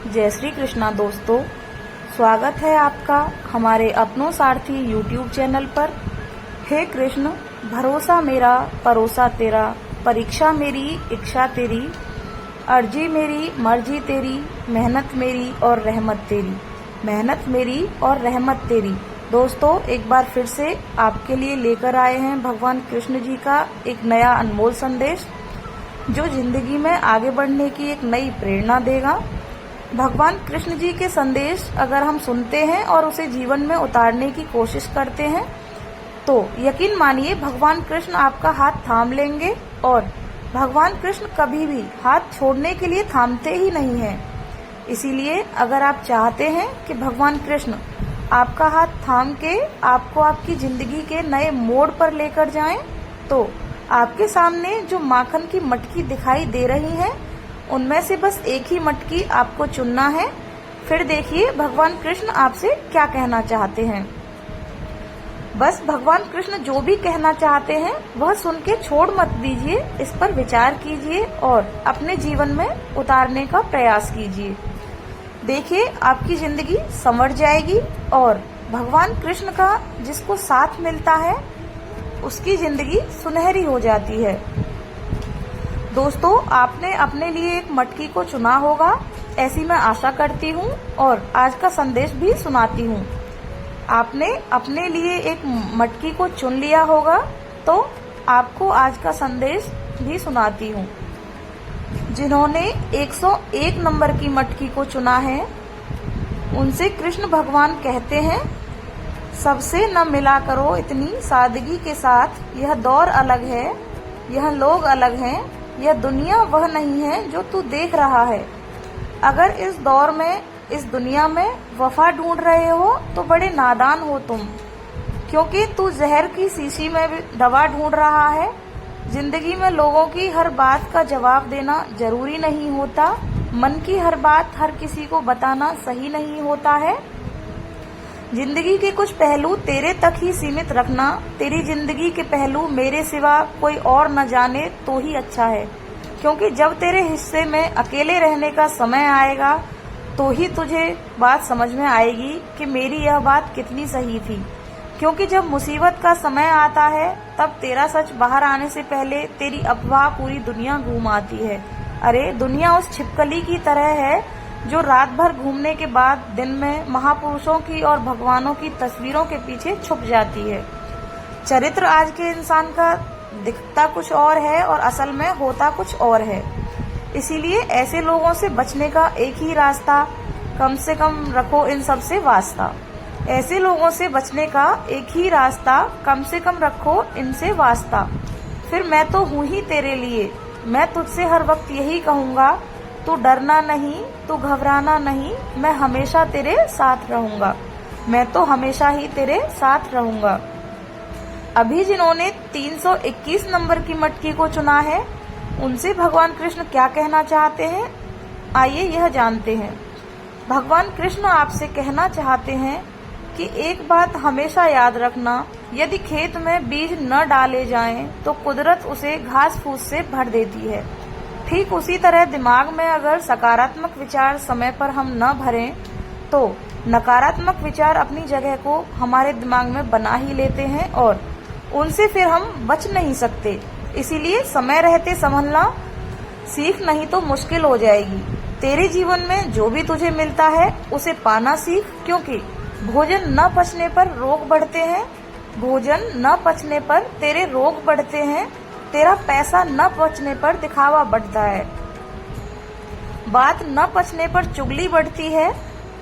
जय श्री कृष्णा दोस्तों, स्वागत है आपका हमारे अपनों सारथी यूट्यूब चैनल पर। हे कृष्ण, भरोसा मेरा परोसा तेरा, परीक्षा मेरी इच्छा तेरी, अर्जी मेरी मर्जी तेरी, मेहनत मेरी और रहमत तेरी, मेहनत मेरी और रहमत तेरी। दोस्तों, एक बार फिर से आपके लिए लेकर आए हैं भगवान कृष्ण जी का एक नया अनमोल संदेश, जो जिंदगी में आगे बढ़ने की एक नई प्रेरणा देगा। भगवान कृष्ण जी के संदेश अगर हम सुनते हैं और उसे जीवन में उतारने की कोशिश करते हैं तो यकीन मानिए भगवान कृष्ण आपका हाथ थाम लेंगे, और भगवान कृष्ण कभी भी हाथ छोड़ने के लिए थामते ही नहीं हैं। इसीलिए अगर आप चाहते हैं कि भगवान कृष्ण आपका हाथ थाम के आपको आपकी जिंदगी के नए मोड़ पर लेकर जाएं, तो आपके सामने जो माखन की मटकी दिखाई दे रही है उनमें से बस एक ही मटकी आपको चुनना है। फिर देखिए भगवान कृष्ण आपसे क्या कहना चाहते हैं। बस भगवान कृष्ण जो भी कहना चाहते हैं वह सुन के छोड़ मत दीजिए, इस पर विचार कीजिए और अपने जीवन में उतारने का प्रयास कीजिए। देखिए आपकी जिंदगी संवर जाएगी और भगवान कृष्ण का जिसको साथ मिलता है उसकी जिंदगी सुनहरी हो जाती है। दोस्तों, आपने अपने लिए एक मटकी को चुना होगा, ऐसी मैं आशा करती हूँ और आज का संदेश भी सुनाती हूँ। आपने अपने लिए एक मटकी को चुन लिया होगा तो आपको आज का संदेश भी सुनाती हूँ। जिन्होंने 101 नंबर की मटकी को चुना है उनसे कृष्ण भगवान कहते हैं, सबसे न मिला करो इतनी सादगी के साथ, यह दौर अलग है, यह लोग अलग हैं, यह दुनिया वह नहीं है जो तू देख रहा है। अगर इस दौर में इस दुनिया में वफा ढूंढ रहे हो तो बड़े नादान हो तुम, क्योंकि तू जहर की शीशी में दवा ढूंढ रहा है। जिंदगी में लोगों की हर बात का जवाब देना जरूरी नहीं होता, मन की हर बात हर किसी को बताना सही नहीं होता है। जिंदगी के कुछ पहलू तेरे तक ही सीमित रखना, तेरी जिंदगी के पहलू मेरे सिवा कोई और न जाने तो ही अच्छा है, क्योंकि जब तेरे हिस्से में अकेले रहने का समय आएगा तो ही तुझे बात समझ में आएगी कि मेरी यह बात कितनी सही थी। क्योंकि जब मुसीबत का समय आता है तब तेरा सच बाहर आने से पहले तेरी अफवाह पूरी दुनिया घूम आती है। अरे दुनिया उस छिपकली की तरह है जो रात भर घूमने के बाद दिन में महापुरुषों की और भगवानों की तस्वीरों के पीछे छुप जाती है। चरित्र आज के इंसान का दिखता कुछ और है और असल में होता कुछ और है। इसीलिए ऐसे लोगों से बचने का एक ही रास्ता, कम से कम रखो इन सब से वास्ता। ऐसे लोगों से बचने का एक ही रास्ता, कम से कम रखो इनसे वास्ता। फिर मैं तो हूँ ही तेरे लिए, मैं तुझसे हर वक्त यही कहूँगा, तू डरना नहीं, तू घबराना नहीं, मैं हमेशा तेरे साथ रहूंगा, मैं तो हमेशा ही तेरे साथ रहूंगा। अभी जिन्होंने 321 नंबर की मटकी को चुना है उनसे भगवान कृष्ण क्या कहना चाहते हैं, आइए यह जानते हैं। भगवान कृष्ण आपसे कहना चाहते हैं कि एक बात हमेशा याद रखना, यदि खेत में बीज न डाले जाएं तो कुदरत उसे घास फूस से भर देती है। ठीक उसी तरह दिमाग में अगर सकारात्मक विचार समय पर हम न भरें तो नकारात्मक विचार अपनी जगह को हमारे दिमाग में बना ही लेते हैं और उनसे फिर हम बच नहीं सकते। इसीलिए समय रहते संभलना सीख, नहीं तो मुश्किल हो जाएगी। तेरे जीवन में जो भी तुझे मिलता है उसे पाना सीख, क्योंकि भोजन न पचने पर रोग बढ़ते हैं, भोजन न पचने पर तेरे रोग बढ़ते हैं, तेरा पैसा न पचने पर दिखावा बढ़ता है, बात न पचने पर चुगली बढ़ती है,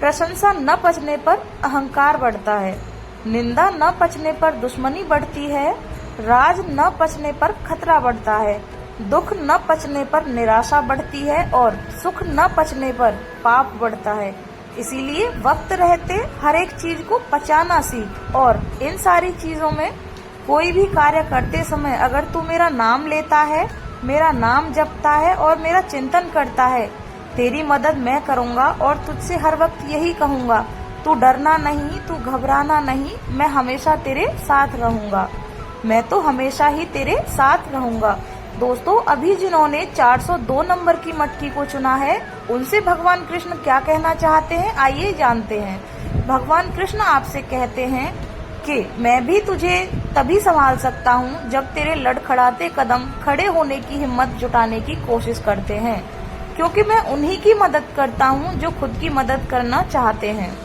प्रशंसा न पचने पर अहंकार बढ़ता है, निंदा न पचने पर दुश्मनी बढ़ती है, राज न पचने पर खतरा बढ़ता है, दुख न पचने पर निराशा बढ़ती है और सुख न पचने पर पाप बढ़ता है। इसीलिए वक्त रहते हर एक चीज को पचाना सीख, और इन सारी चीजों में कोई भी कार्य करते समय अगर तू मेरा नाम लेता है, मेरा नाम जपता है और मेरा चिंतन करता है, तेरी मदद मैं करूंगा और तुझसे हर वक्त यही कहूंगा, तू डरना नहीं, तू घबराना नहीं, मैं हमेशा तेरे साथ रहूंगा, मैं तो हमेशा ही तेरे साथ रहूंगा। दोस्तों अभी जिन्होंने 402 नंबर की मटकी को चुना है, उनसे भगवान कृष्ण क्या कहना चाहते हैं, आइए जानते हैं। भगवान कृष्ण आपसे कहते हैं कि मैं भी तुझे तभी संभाल सकता हूँ जब तेरे लड़खड़ाते कदम खड़े होने की हिम्मत जुटाने की कोशिश करते हैं, क्योंकि मैं उन्हीं की मदद करता हूँ जो खुद की मदद करना चाहते हैं।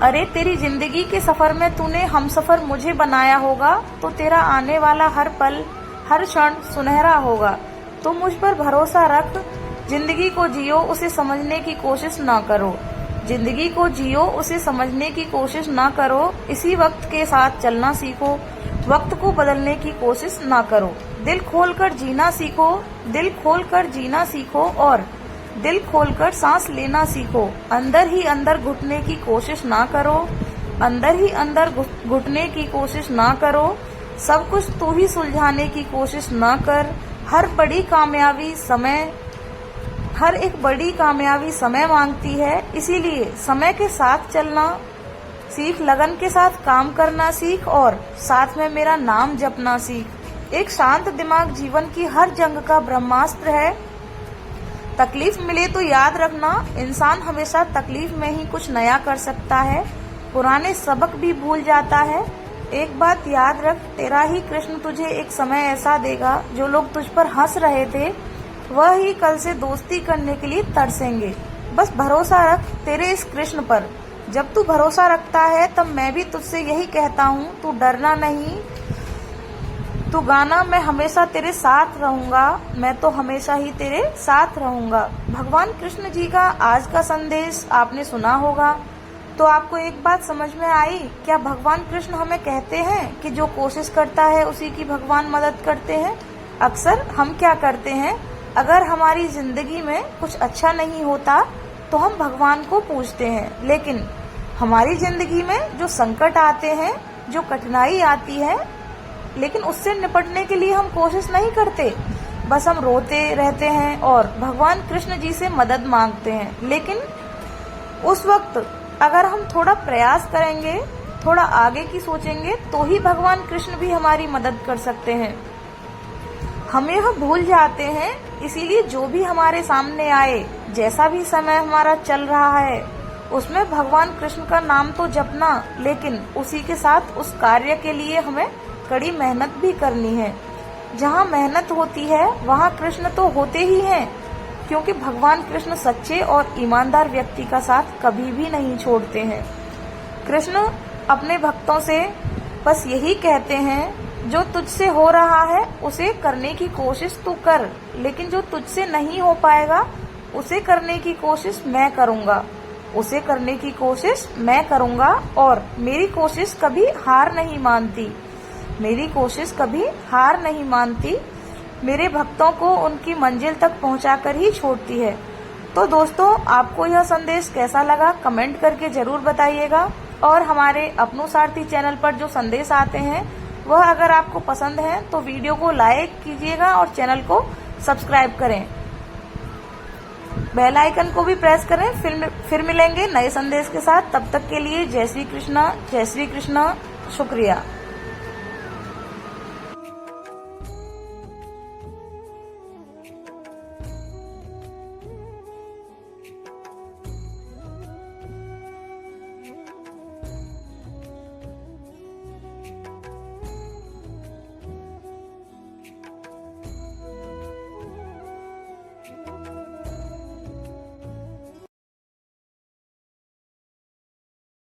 अरे तेरी जिंदगी के सफर में तूने हमसफर मुझे बनाया होगा, तो तेरा आने वाला हर पल हर क्षण सुनहरा होगा। तो मुझ पर भरोसा रख, जिंदगी को जियो, उसे समझने की कोशिश ना करो। जिंदगी को जियो, उसे समझने की कोशिश ना करो। इसी वक्त के साथ चलना सीखो, वक्त को बदलने की कोशिश ना करो। दिल खोलकर जीना सीखो, दिल खोलकर जीना सीखो और दिल खोलकर सांस लेना सीखो। अंदर ही अंदर घुटने की कोशिश ना करो, अंदर ही अंदर घुटने की कोशिश ना करो। सब कुछ तू ही सुलझाने की कोशिश ना कर। हर एक बड़ी कामयाबी समय मांगती है, इसीलिए समय के साथ चलना सीख, लगन के साथ काम करना सीख और साथ में मेरा नाम जपना सीख। एक शांत दिमाग जीवन की हर जंग का ब्रह्मास्त्र है। तकलीफ मिले तो याद रखना, इंसान हमेशा तकलीफ में ही कुछ नया कर सकता है, पुराने सबक भी भूल जाता है। एक बात याद रख, तेरा ही कृष्ण तुझे एक समय ऐसा देगा, जो लोग तुझ पर हंस रहे थे वह ही कल से दोस्ती करने के लिए तरसेंगे। बस भरोसा रख तेरे इस कृष्ण पर। जब तू भरोसा रखता है तब मैं भी तुझसे यही कहता हूँ, तू डरना नहीं, तू गाना, मैं हमेशा तेरे साथ रहूंगा, मैं तो हमेशा ही तेरे साथ रहूंगा। भगवान कृष्ण जी का आज का संदेश आपने सुना होगा, तो आपको एक बात समझ में आई क्या? भगवान कृष्ण हमें कहते हैं कि जो कोशिश करता है उसी की भगवान मदद करते हैं। अक्सर हम क्या करते हैं, अगर हमारी जिंदगी में कुछ अच्छा नहीं होता तो हम भगवान को पूछते हैं, लेकिन हमारी जिंदगी में जो संकट आते हैं, जो कठिनाई आती है, लेकिन उससे निपटने के लिए हम कोशिश नहीं करते, बस हम रोते रहते हैं और भगवान कृष्ण जी से मदद मांगते हैं। लेकिन उस वक्त अगर हम थोड़ा प्रयास करेंगे, थोड़ा आगे की सोचेंगे, तो ही भगवान कृष्ण भी हमारी मदद कर सकते हैं। हम यह भूल जाते हैं, इसीलिए जो भी हमारे सामने आए, जैसा भी समय हमारा चल रहा है, उसमें भगवान कृष्ण का नाम तो जपना, लेकिन उसी के साथ उस कार्य के लिए हमें कड़ी मेहनत भी करनी है। जहाँ मेहनत होती है वहाँ कृष्ण तो होते ही हैं, क्योंकि भगवान कृष्ण सच्चे और ईमानदार व्यक्ति का साथ कभी भी नहीं छोड़ते हैं। कृष्ण अपने भक्तों से बस यही कहते हैं, जो तुझसे हो रहा है उसे करने की कोशिश तू कर, लेकिन जो तुझसे नहीं हो पाएगा उसे करने की कोशिश मैं करूँगा, उसे करने की कोशिश मैं करूँगा। और मेरी कोशिश कभी हार नहीं मानती, मेरी कोशिश कभी हार नहीं मानती, मेरे भक्तों को उनकी मंजिल तक पहुंचाकर ही छोड़ती है। तो दोस्तों, आपको यह संदेश कैसा लगा कमेंट करके जरूर बताइएगा, और हमारे अपनों सारथी चैनल पर जो संदेश आते हैं वह अगर आपको पसंद है तो वीडियो को लाइक कीजिएगा और चैनल को सब्सक्राइब करें, बेल आइकन को भी प्रेस करें। फिर मिलेंगे नए संदेश के साथ, तब तक के लिए जय श्री कृष्णा, जय श्री कृष्णा, शुक्रिया।